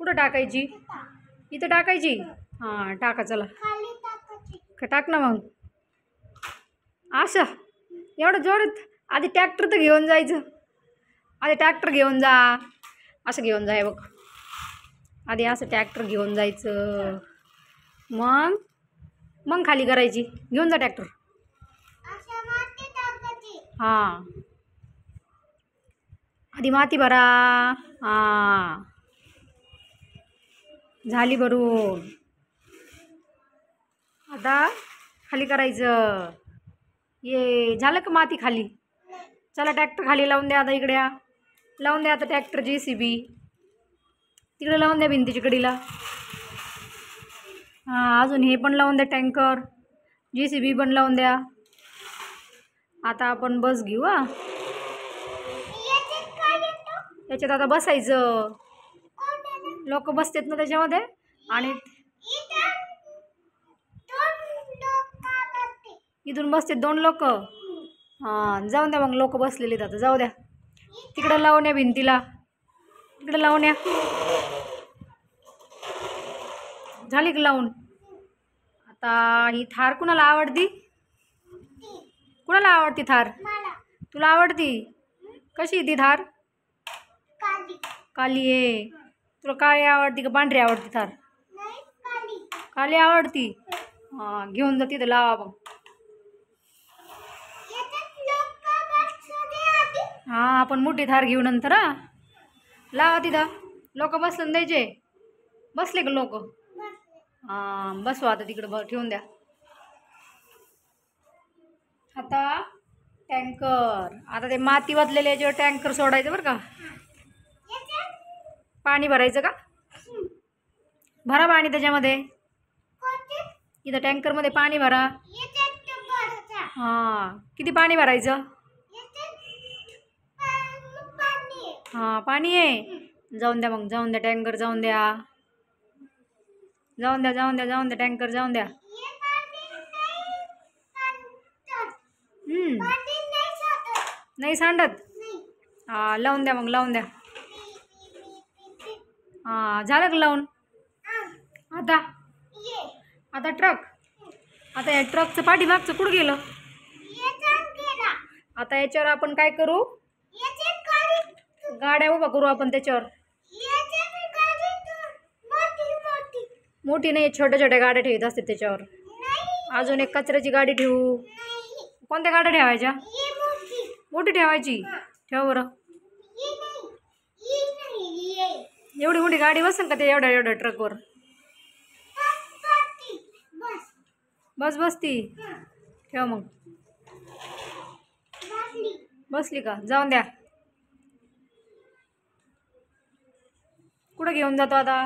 कुठं टाकायची? इथं टाकायची. हां टाका चला. टाक ना मग. असं एवढं जोरात? आधी ट्रॅक्टर तर घेऊन जायचं. आधी ट्रॅक्टर घेऊन जा. असं घेऊन जाय बघ. आधी असं ट्रॅक्टर घेऊन जायचं. मग खाली करायची. घेऊन जा ट्रॅक्टर. हां आधी माती भरा. हां झाली भरून. आता खाली करायचं. ये झालं का माती खाली? चला ट्रॅक्टर खाली लावून द्या. आता इकडे या. लावून द्या आता ट्रॅक्टर. JCB तिकडे लावून द्या भिंतीच्या कडीला. हां अजून हे पण लावून द्या. टँकर JCB पण लावून द्या. आता आपण बस घेऊ. हां याच्यात आता बसायचं. लोक बसतात ना त्याच्यामध्ये. आणि इथून बसते 2 लोक. हां जाऊन द्या मग. लोक बसलेले आता जाऊ द्या. तिकडं लावून या भिंतीला. तिकडं लावून या. झाली की लावून. आता ही थार कुणाला आवडती? कुणाला आवडती थार? तुला आवडती? कशी ती थार? काली आहे. तुला काळी आवडती का पांढरी आवडती थार? काली आवडती. हां घेऊन जा. तिथं लावा मग. हां आपण मोठी थार घेऊ नंतर. हां लावा तिथं. लोक बसलं द्यायचे. बसले का लोक? हां बसवा आता तिकडं. ठेवून द्या. आता टँकर. आता ते माती वाजलेले याच्यावर टँकर सोडायचं बरं का. पाणी भरायचं का? भरा पाणी त्याच्यामध्ये. इथं टँकरमध्ये पाणी भरा. हां किती पाणी भरायचं? हां पाणी आहे. जाऊन द्या मग. जाऊन द्या टँकर. जाऊन द्या. जाऊन द्या. जाऊन द्या. जाऊन द्या टँकर. जाऊन द्या. नाही सांडत. हां लावून द्या मग. लावून द्या. हां झालं का लावून? आता ट्रक. आता या ट्रकचं पाठीमागचं कुठं गेलं? आता याच्यावर आपण काय करू? गाड्या उभा करू आपण त्याच्यावर. मोठी नाही, छोट्या छोट्या गाड्या ठेवत असते त्याच्यावर. अजून एक कचऱ्याची गाडी ठेवू. कोणत्या गाड्या ठेवायच्या? मोठी ठेवायची. ठेवा बरं. एवढी मोठी गाडी बसेल का ते एवढ्या ट्रकवर? बसती. ठेवा मग. बसली का? जाऊन द्या. कुठं घेऊन जातो आता?